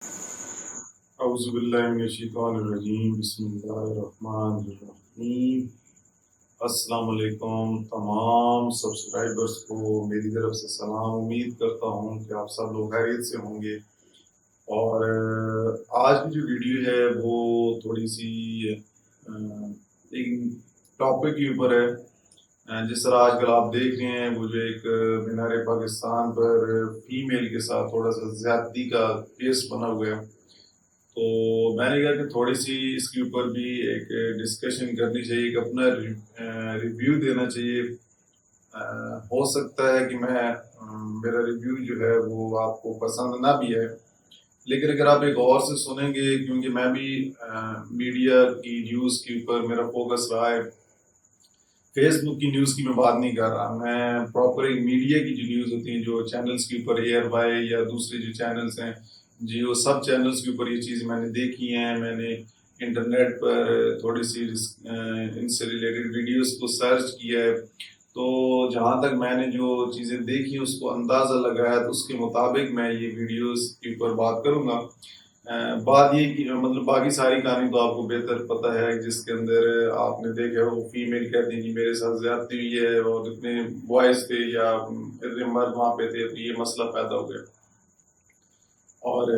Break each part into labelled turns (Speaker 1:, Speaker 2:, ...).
Speaker 1: اعوذ باللہ من الشیطان الرجیم، بسم اللہ الرحمن الرحیم۔ السلام علیکم تمام سبسکرائبرز کو میری طرف سے سلام۔ امید کرتا ہوں کہ آپ سب لوگ خیریت سے ہوں گے۔ اور آج کی جو ویڈیو ہے وہ تھوڑی سی ایک ٹاپک کے اوپر ہے۔ جس طرح آج کل آپ دیکھ رہے ہیں وہ جو ایک مینار پاکستان پر فیمیل کے ساتھ تھوڑا سا زیادتی کا کیس بنا ہوا ہے، تو میں نے کہا کہ تھوڑی سی اس کے اوپر بھی ایک ڈسکشن کرنی چاہیے، ایک اپنا ریویو دینا چاہیے۔ ہو سکتا ہے کہ میرا ریویو جو ہے وہ آپ کو پسند نہ بھی ہے، لیکن اگر آپ ایک اور سے سنیں گے، کیونکہ میں بھی میڈیا کی نیوز کے اوپر میرا فوکس رہا ہے، فیس بک کی نیوز کی میں بات نہیں کر رہا، میں پراپر ایک میڈیا کی جو نیوز ہوتی ہیں، جو چینلز کے اوپر ایئر وائی یا دوسرے جو چینلز ہیں جی، وہ سب چینلز کے اوپر یہ چیز میں نے دیکھی ہیں۔ میں نے انٹرنیٹ پر تھوڑی سی ان سے ریلیٹڈ ویڈیوز کو سرچ کیا ہے، تو جہاں تک میں نے جو چیزیں دیکھی اس کو اندازہ لگایا، تو اس کے مطابق میں یہ ویڈیوز کے اوپر بات کروں گا۔ بات یہ کہ مطلب باقی ساری کہانی تو آپ کو بہتر پتہ ہے، جس کے اندر آپ نے دیکھا وہ فیمیل کہتی ہیں کہ میرے ساتھ زیادتی ہوئی ہے، اور اتنے بوائز تھے یا اتنے مرد وہاں پہ تھے، تو یہ مسئلہ پیدا ہو گیا، اور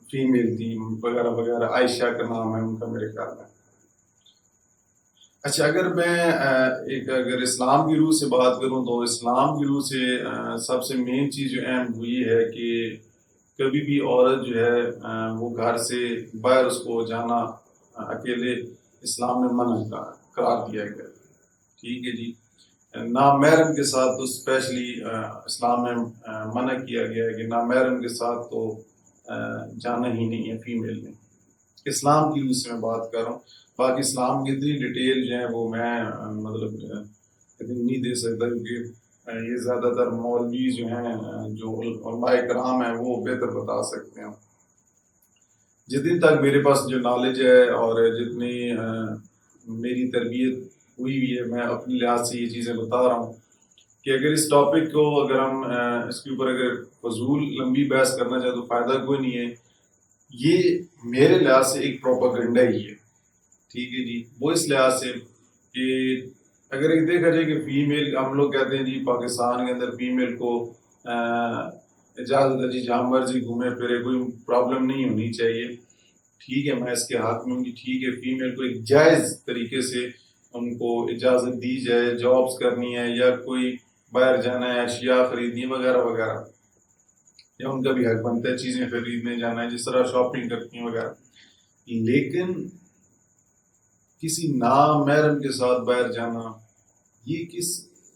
Speaker 1: فیمیل تھی وغیرہ وغیرہ، عائشہ کا نام ہے ان کا میرے خیال میں۔ اچھا، اگر اسلام کی روح سے بات کروں تو اسلام کی روح سے سب سے مین چیز جو اہم ہوئی ہے کہ کبھی بھی عورت جو ہے وہ گھر سے باہر اس کو جانا اکیلے اسلام میں منع قرار دیا گیا، ٹھیک ہے جی۔ نامحرم کے ساتھ تو اسپیشلی اسلام میں منع کیا گیا ہے کہ نامحرم کے ساتھ تو جانا ہی نہیں ہے فیمیل نے۔ اسلام کی روح سے میں بات کر رہا ہوں، باقی اسلام کی اتنی ڈیٹیل جو ہے وہ میں مطلب اتنی نہیں دے سکتا، کیونکہ یہ زیادہ تر مولوی جو ہیں، جو علماء کرام ہیں، وہ بہتر بتا سکتے ہیں۔ جتنی تک میرے پاس جو نالج ہے اور جتنی میری تربیت ہوئی ہوئی ہے، میں اپنے لحاظ سے یہ چیزیں بتا رہا ہوں کہ اگر اس ٹاپک کو اگر ہم اس کے اوپر اگر فضول لمبی بحث کرنا چاہیں تو فائدہ کوئی نہیں ہے۔ یہ میرے لحاظ سے ایک پروپیگنڈا ہی ہے، ٹھیک ہے جی۔ وہ اس لحاظ سے کہ اگر ایک دیکھا جائے کہ فیمیل، ہم لوگ کہتے ہیں جی پاکستان کے اندر فیمیل کو اجازت ہے جی جہاں مرضی گھومے پھرے، کوئی پرابلم نہیں ہونی چاہیے، ٹھیک ہے، میں اس کے حق میں ہوں کہ ٹھیک ہے فیمیل کو ایک جائز طریقے سے ان کو اجازت دی جائے، جابس کرنی ہے یا کوئی باہر جانا ہے، اشیاء خریدنی وغیرہ وغیرہ، یا ان کا بھی حق بنتا ہے چیزیں خریدنے جانا ہے، جس طرح شاپنگ کرتی ہیں وغیرہ۔ لیکن کسی نامحرم کے ساتھ باہر جانا، یہ کس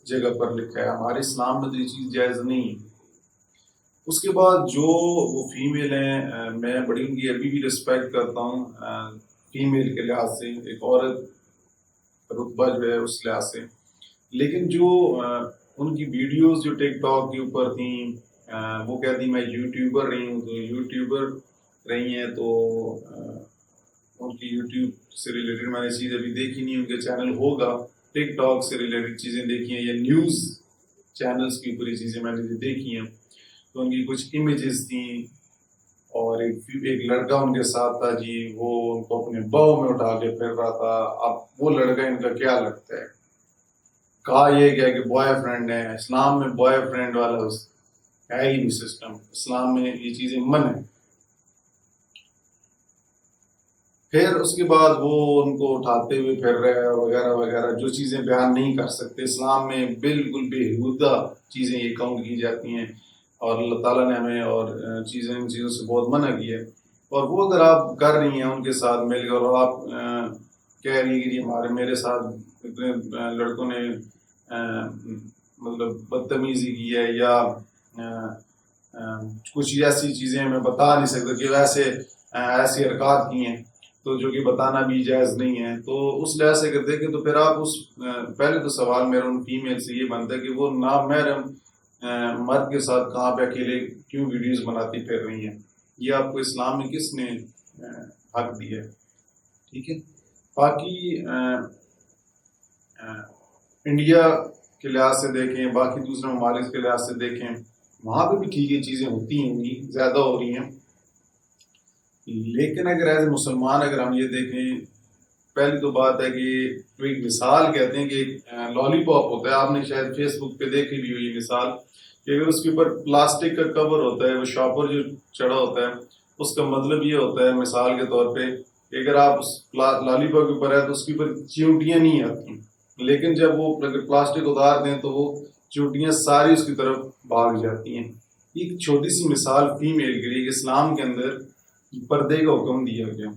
Speaker 1: جگہ پر لکھا ہے؟ ہمارے اسلام میں تو یہ چیز جائز نہیں ہے۔ اس کے بعد جو وہ فیمیل ہیں، میں بڑی ان کی ابھی بھی رسپیکٹ کرتا ہوں فیمیل کے لحاظ سے، ایک عورت رتبہ جو ہے اس لحاظ سے، لیکن جو ان کی ویڈیوز جو ٹک ٹاک کے اوپر تھیں، وہ کہتی میں یوٹیوبر رہی ہوں، تو یوٹیوبر رہی ہیں تو ان کی یوٹیوب سے ریلیٹڈ میں نے چیز ابھی دیکھی نہیں، ان کے چینل ہوگا، ٹک ٹاک سے ریلیٹڈ چیزیں دیکھی ہیں یا نیوز چینلز کی اوپر یہ چیزیں میں نے دیکھی ہیں، تو ان کی کچھ امیجز تھیں، اور ایک لڑکا ان کے ساتھ تھا جی، وہ ان کو اپنے باؤ میں اٹھا کے پھر رہا تھا۔ اب وہ لڑکا ان کا کیا لگتا ہے؟ کہا یہ کیا کہ بوائے فرینڈ ہے، اسلام میں بوائے فرینڈ والا ہے ہی نہیں سسٹم، اسلام میں یہ چیزیں من ہے۔ پھر اس کے بعد وہ ان کو اٹھاتے ہوئے پھر رہے وغیرہ وغیرہ، جو چیزیں بیان نہیں کر سکتے، اسلام میں بالکل بےہودہ چیزیں یہ کاؤنٹ کی جاتی ہیں، اور اللہ تعالیٰ نے ہمیں اور ان چیزوں سے بہت منع کی ہے۔ اور وہ اگر آپ کر رہی ہیں ان کے ساتھ مل کر، اور آپ کہہ رہی ہیں کہ جی میرے ساتھ اتنے لڑکوں نے مطلب بدتمیزی کی ہے، یا کچھ ایسی چیزیں میں بتا نہیں سکتا کہ ویسے ایسی حرکات کی ہیں، تو جو کہ بتانا بھی جائز نہیں ہے، تو اس لحاظ سے اگر دیکھیں تو پھر آپ پہلے تو سوال میرا ان فیمیل سے یہ بنتا ہے کہ وہ نامحرم مرد کے ساتھ کہاں پہ اکیلے کیوں ویڈیوز بناتی پھر رہی ہیں؟ یہ آپ کو اسلام میں کس نے حق دیا ہے؟ ٹھیک ہے۔ باقی انڈیا کے لحاظ سے دیکھیں، باقی دوسرے ممالک کے لحاظ سے دیکھیں، وہاں پہ بھی ٹھیک ہے چیزیں ہوتی ہیں، زیادہ ہو رہی ہیں، لیکن اگر ایز اے مسلمان اگر ہم یہ دیکھیں، پہلی تو بات ہے کہ ایک مثال کہتے ہیں کہ لالی پاپ ہوتا ہے، آپ نے شاید فیس بک پہ دیکھی بھی ہوئی مثال کہ اگر اس کے اوپر پلاسٹک کا کور ہوتا ہے، وہ شاپر جو چڑھا ہوتا ہے، اس کا مطلب یہ ہوتا ہے مثال کے طور پہ کہ اگر آپ اس لالی پاپ کے اوپر ہے تو اس کے اوپر چیونٹیاں نہیں آتی، لیکن جب وہ اگر پلاسٹک اتار دیں تو وہ چیونٹیاں ساری اس کی طرف بھاگ جاتی ہیں۔ ایک چھوٹی سی مثال فیمیل کے لیے کہ اسلام کے اندر پردے کا حکم دیا گیا،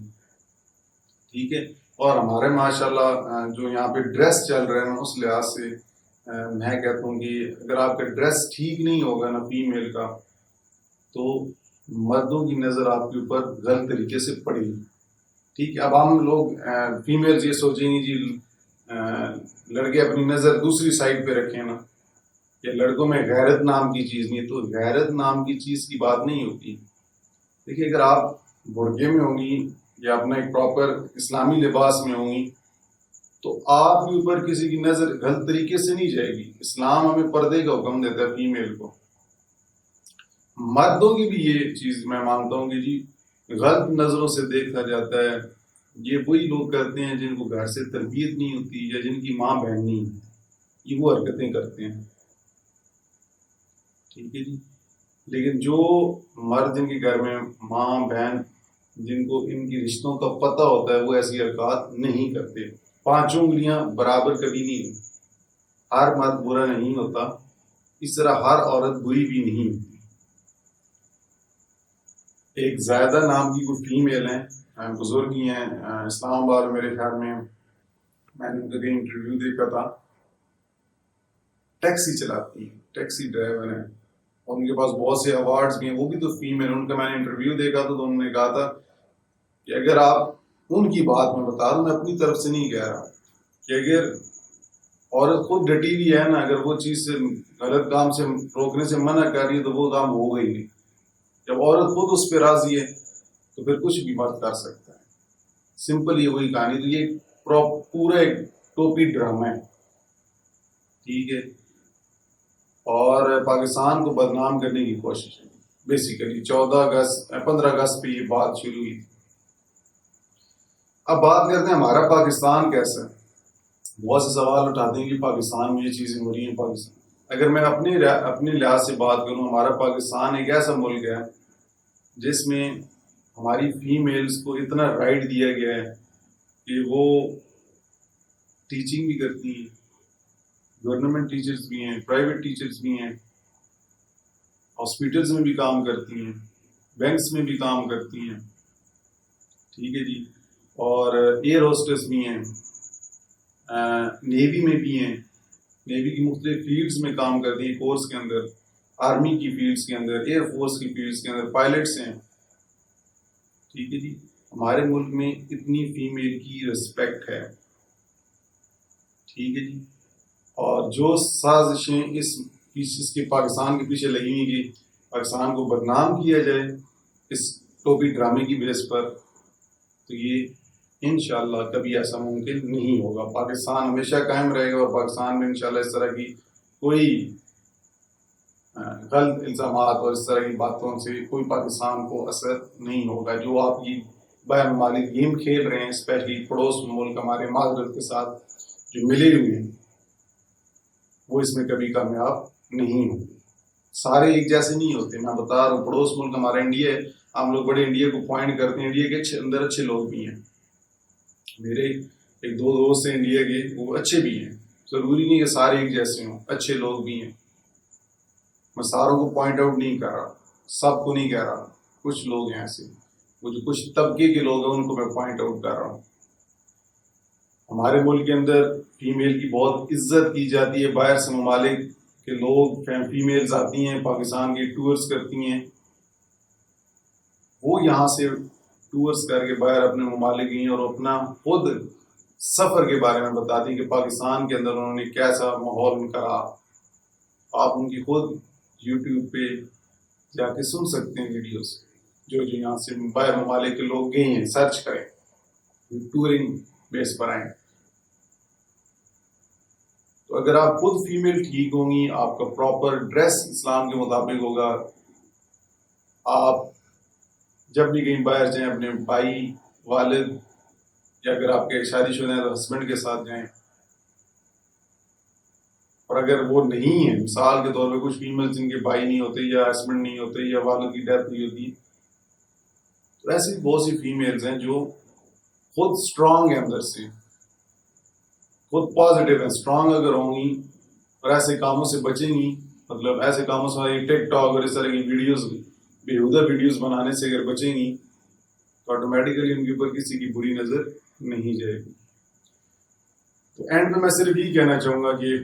Speaker 1: ٹھیک ہے۔ اور ہمارے ماشاءاللہ جو یہاں پہ ڈریس چل رہے ہیں اس لحاظ سے میں کہتا ہوں کہ اگر آپ کا ڈریس ٹھیک نہیں ہوگا نا فیمیل کا، تو مردوں کی نظر آپ کے اوپر غلط طریقے سے پڑے گی، ٹھیک ہے۔ اب ہم لوگ فیمیل یہ سوچیں گے جی لڑکے اپنی نظر دوسری سائڈ پہ رکھیں نا، یا لڑکوں میں غیرت نام کی چیز نہیں ہے، تو غیرت نام کی چیز کی بات نہیں ہوتی۔ دیکھیے اگر آپ برقعے میں ہوں گی یا اپنا ایک پراپر اسلامی لباس میں ہوں گی تو آپ کے اوپر کسی کی نظر غلط طریقے سے نہیں جائے گی۔ اسلام ہمیں پردے کا حکم دیتا ہے فیمیل کو۔ مردوں کی بھی یہ چیز میں مانتا ہوں کہ جی غلط نظروں سے دیکھا جاتا ہے، یہ وہی لوگ کرتے ہیں جن کو گھر سے تربیت نہیں ہوتی یا جن کی ماں بہن نہیں ہوتی، یہ وہ حرکتیں کرتے ہیں، ٹھیک ہے جی۔ لیکن جو مرد جن کے گھر میں ماں بہن جن کو ان کی رشتوں کا پتہ ہوتا ہے وہ ایسی حرکات نہیں کرتے۔ 5 انگلیاں برابر کبھی نہیں ہوتی، ہر مرد برا نہیں ہوتا، اس طرح ہر عورت بری بھی نہیں ہوتی۔ ایک زائدہ نام کی کوئی فیمیل ہیں، بزرگ ہی ہیں، اسلام آباد میرے خیال میں نے ان کا کہیں انٹرویو دیکھا تھا، ٹیکسی چلاتی ہیں، ٹیکسی ڈرائیور ہیں، اور ان کے پاس بہت سے ایوارڈز بھی ہیں، وہ بھی تو فیمیل۔ ان کا میں نے انٹرویو دیکھا تھا تو انہوں نے کہا تھا کہ اگر آپ ان کی بات میں بتا دوں، میں اپنی طرف سے نہیں کہہ رہا، کہ اگر عورت خود ڈٹی ہوئی ہے نا، اگر وہ چیز سے غلط کام سے روکنے سے منع کر رہی ہے تو وہ کام ہو گئی نہیں۔ جب عورت خود اس پہ راضی ہے تو پھر کچھ بھی مرد کر سکتا ہے، سمپل یہ وہی کہانی۔ تو یہ پورا ایک ٹوپی ڈرامہ ہے، ٹھیک ہے، اور پاکستان کو بدنام کرنے کی کوشش ہے بیسیکلی۔ 15 اگست پہ یہ بات شروع ہوئی۔ اب بات کرتے ہیں ہمارا پاکستان کیسا ہے۔ بہت سے سوال اٹھاتے ہیں کہ پاکستان میں یہ چیزیں ہو رہی ہیں۔ پاکستان اگر میں اپنے لحاظ سے بات کروں، ہمارا پاکستان ایک ایسا ملک ہے جس میں ہماری فیمیلز کو اتنا رائٹ دیا گیا ہے کہ وہ ٹیچنگ بھی کرتی ہیں، گورنمنٹ ٹیچرز بھی ہیں، پرائیویٹ ٹیچرز بھی ہیں، ہاسپٹلز میں بھی کام کرتی ہیں، بینکس میں بھی کام کرتی ہیں، ٹھیک ہے جی، اور ایئر ہوسٹس بھی ہیں، نیوی میں بھی ہیں، نیوی کی مختلف فیلڈز میں کام کرتی ہیں کورس کے اندر، آرمی کی فیلڈز کے اندر، ایئر فورس کی فیلڈز کے اندر پائلٹس ہیں، ٹھیک ہے جی۔ ہمارے ملک میں اتنی فیمیل کی رسپیکٹ ہے، ٹھیک ہے جی۔ اور جو سازشیں اس کے پاکستان کے پیچھے لگی ہیں کہ پاکستان کو بدنام کیا جائے اس ٹوپی ڈرامے کی بیس پر، تو یہ انشاءاللہ کبھی ایسا ممکن نہیں ہوگا۔ پاکستان ہمیشہ قائم رہے گا، اور پاکستان میں انشاءاللہ اس طرح کی کوئی غلط الزامات اور اس طرح کی باتوں سے کوئی پاکستان کو اثر نہیں ہوگا۔ جو آپ کی بین ممالک گیم کھیل رہے ہیں، اسپیشلی پڑوس ملک ہمارے معذرت کے ساتھ جو ملے ہوئے ہیں، وہ اس میں کبھی کامیاب نہیں ہوں گے۔ سارے ایک جیسے نہیں ہوتے، میں بتا رہا ہوں۔ پڑوس ملک ہمارا انڈیا ہے، ہم لوگ بڑے انڈیا کو پوائنٹ کرتے ہیں، انڈیا کے اندر اچھے لوگ بھی ہیں۔ میرے ایک 2 دوست ہیں انڈیا کے، وہ اچھے بھی ہیں، ضروری نہیں کہ سارے ایک جیسے ہوں، اچھے لوگ بھی ہیں۔ میں ساروں کو پوائنٹ آؤٹ نہیں کر رہا، سب کو نہیں کہہ رہا، کچھ لوگ ہیں ایسے، وہ جو کچھ طبقے کے لوگ ہیں ان کو میں پوائنٹ آؤٹ کر رہا ہوں۔ ہمارے ملک کے اندر فیمیل کی بہت عزت کی جاتی ہے، باہر سے ممالک کے لوگ فیمیلز آتی ہیں، پاکستان کے ٹورز کرتی ہیں، وہ یہاں سے ٹورز کر کے باہر اپنے ممالک گئی اور اپنا خود سفر کے بارے میں بتاتی ہیں کہ پاکستان کے اندر انہوں نے کیسا ماحول ان کا رہا۔ آپ ان کی خود یوٹیوب پہ جا کے سن سکتے ہیں ویڈیوز، جو یہاں سے باہر ممالک کے لوگ گئے ہیں، سرچ کریں، ٹورنگ بیس پر آئیں۔ تو اگر آپ خود فیمیل ٹھیک ہوں گی، آپ کا پراپر ڈریس اسلام کے مطابق ہوگا، آپ جب بھی کہیں باہر جائیں اپنے بھائی، والد، یا اگر آپ کے شادی شدہ ہیں تو ہسبینڈ کے ساتھ جائیں. اور اگر وہ نہیں ہے، مثال کے طور پہ کچھ فیمل جن کے بھائی نہیں ہوتے یا ہسبینڈ نہیں ہوتے یا والد کی ڈیتھ ہوئی ہوتی، تو ایسی بہت سی فیمیلز ہیں جو خود اسٹرانگ ہیں اندر سے، خود پازیٹیو ہیں. اسٹرانگ اگر ہوں گی اور ایسے کاموں سے بچیں گی، مطلب ایسے کاموں سے ٹک ٹاک اور اس طرح کی ویڈیوز، بےہودہ ویڈیوز بنانے سے اگر بچیں گی تو آٹومیٹیکلی ان کے اوپر کسی کی بری نظر نہیں جائے گی. تو اینڈ میں صرف یہی کہنا چاہوں گا کہ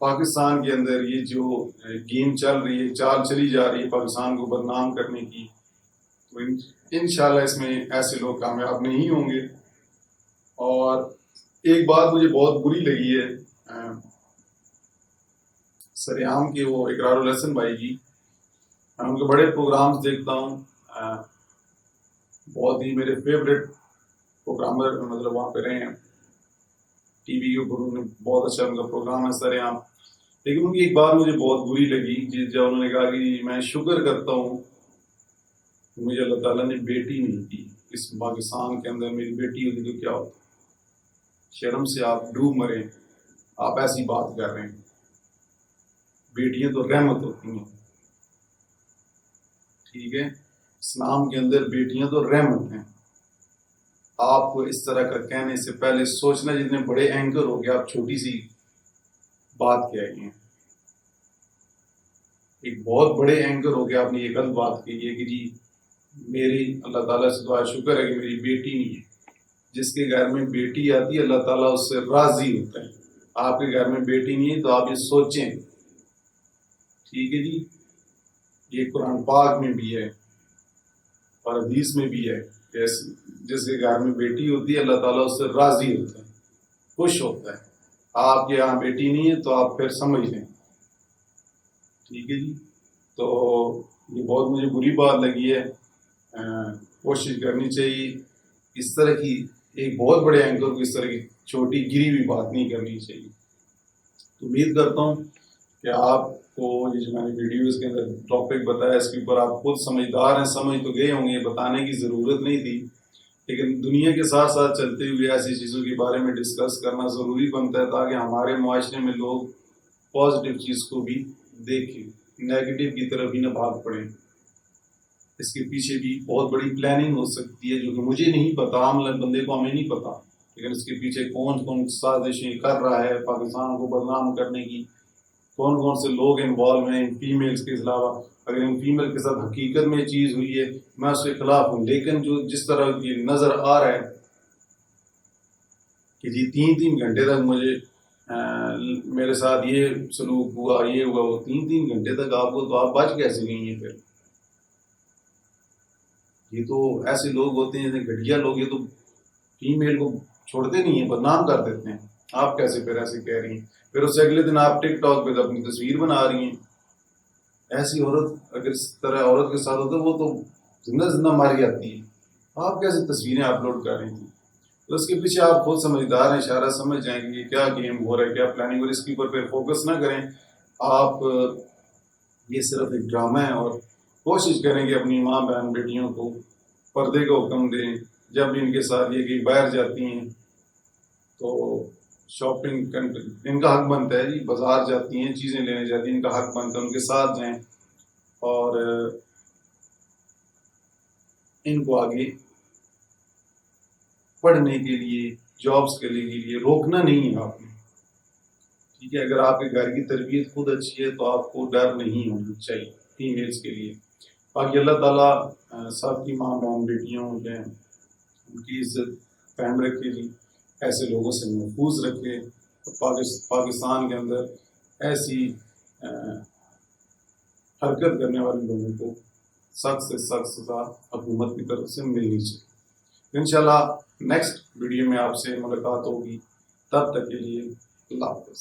Speaker 1: پاکستان کے اندر یہ جو گیم چل رہی ہے، چال چلی جا رہی ہے پاکستان کو بدنام کرنے کی، تو انشاءاللہ اس میں ایسے لوگ کامیاب نہیں ہوں گے. اور ایک بات مجھے بہت بری لگی ہے سریام کے وہ اقرار الحسن بھائی کی. میں ان کے بڑے پروگرامز دیکھتا ہوں، بہت ہی میرے فیوریٹ پروگرامر مطلب وہاں پہ رہے ہیں ٹی وی کے اوپر. انہوں نے بہت اچھا ان کا پروگرام ہے سریام. لیکن ان کی ایک بات مجھے بہت بری لگی کہ جب انہوں نے کہا کہ میں شکر کرتا ہوں کہ مجھے اللہ تعالیٰ نے بیٹی نہیں دی. اس پاکستان کے اندر میری بیٹی ہوتی تو کیا ہوتا. شرم سے آپ ڈوب مریں، آپ ایسی بات کر رہے ہیں. بیٹیاں تو رحمت ہوتی ہیں، ٹھیک ہے، اسلام کے اندر بیٹیاں تو رحمت ہیں. آپ کو اس طرح کا کہنے سے پہلے سوچنا. جتنے بڑے اینکر ہو گیا آپ چھوٹی سی بات کہہ گئے ہیں. ایک بہت بڑے اینکر ہو گیا آپ نے یہ غلط بات کہی ہے کہ جی میری اللہ تعالیٰ سے دعا شکر ہے کہ میری بیٹی نہیں ہے. جس کے گھر میں بیٹی آتی ہے اللہ تعالیٰ اس سے راضی ہوتا ہے. آپ کے گھر میں بیٹی نہیں ہے تو آپ یہ سوچیں، ٹھیک ہے جی. یہ قرآن پاک میں بھی ہے اور حدیث میں بھی ہے کہ جس کے گھر میں بیٹی ہوتی ہے اللہ تعالیٰ اس سے راضی ہوتا ہے، خوش ہوتا ہے. آپ کے یہاں بیٹی نہیں ہے تو آپ پھر سمجھ لیں، ٹھیک ہے جی. تو یہ بہت مجھے بری بات لگی ہے. کوشش کرنی چاہیے اس طرح کی ایک بہت بڑے اینکر کو اس طرح کی چھوٹی گری ہوئی بات نہیں کرنی چاہیے. تو امید کرتا ہوں کہ آپ کو یہ جو میں نے ویڈیوز کے اندر ٹاپک بتایا اس کے اوپر آپ خود سمجھدار ہیں، سمجھ تو گئے ہوں گے، بتانے کی ضرورت نہیں تھی. لیکن دنیا کے ساتھ ساتھ چلتے ہوئے ایسی چیزوں کے بارے میں ڈسکس کرنا ضروری بنتا ہے تاکہ ہمارے معاشرے میں لوگ پازیٹیو چیز کو بھی دیکھیں، نیگیٹو کی طرف ہی نہ بھاگ پڑیں. اس کے پیچھے بھی بہت بڑی پلاننگ ہو سکتی ہے جو کہ مجھے نہیں پتا، عام بندے کو ہمیں نہیں پتا. لیکن اس کے پیچھے کون کون سازشیں کر رہا ہے پاکستان کو بدنام کرنے کی، کون کون سے لوگ انوالو ہیں فیمیلز کے علاوہ. اگر ان فیمیل کے ساتھ حقیقت میں چیز ہوئی ہے میں اس کے خلاف ہوں. لیکن جو جس طرح یہ نظر آ رہا ہے کہ جی 3 گھنٹے تک مجھے میرے ساتھ یہ سلوک ہوا، یہ ہوا، وہ 3 گھنٹے تک آپ کو، تو آپ بچ کیسے نہیں ہیں پھر. یہ تو ایسے لوگ ہوتے ہیں جیسے گھٹیا لوگ، یہ تو فیمیل کو چھوڑتے نہیں ہیں، بدنام کر دیتے ہیں. آپ کیسے پھر ایسے کہہ رہی ہیں؟ پھر اس سے اگلے دن آپ ٹک ٹاک پہ اپنی تصویر بنا رہی ہیں. ایسی عورت اگر اس طرح عورت کے ساتھ ہوتا ہے وہ تو زندہ زندہ ماری جاتی ہے. آپ کیسے تصویریں اپلوڈ کر رہی تھیں؟ تو اس کے پیچھے آپ خود سمجھدار ہیں، اشارہ سمجھ جائیں گے کہ کیا گیم ہو رہا ہے، کیا پلاننگ ہو رہی ہے. اس کے اوپر پھر فوکس نہ کریں آپ. یہ صرف ایک ڈرامہ ہے. اور کوشش کریں کہ اپنی ماں بہن بیٹیوں کو پردے کا حکم دیں. جب بھی ان کے ساتھ یہ کہ باہر جاتی ہیں تو شاپنگ ان کا حق بنتا ہے جی. بازار جاتی ہیں، چیزیں لینے جاتی ہیں، ان کا حق بنتا ہے ان کے ساتھ جائیں. اور ان کو آگے پڑھنے کے لیے، جابس کے لیے روکنا نہیں ہے آپ نے، ٹھیک ہے. اگر آپ کے گھر کی تربیت خود اچھی ہے تو آپ کو ڈر نہیں ہونا چاہیے فیمیلز کے لیے. باقی اللہ تعالیٰ سب کی ماں بہن بیٹیوں جو ہیں ان کی عزت قائم رکھے گی، ایسے لوگوں سے محفوظ رکھے. پاکستان کے اندر ایسی حرکت کرنے والے لوگوں کو سخت سے سخت سزا حکومت کی طرف سے ملنی چاہیے. انشاءاللہ نیکسٹ ویڈیو میں آپ سے ملاقات ہوگی. تب تک کے لیے اللہ حافظ.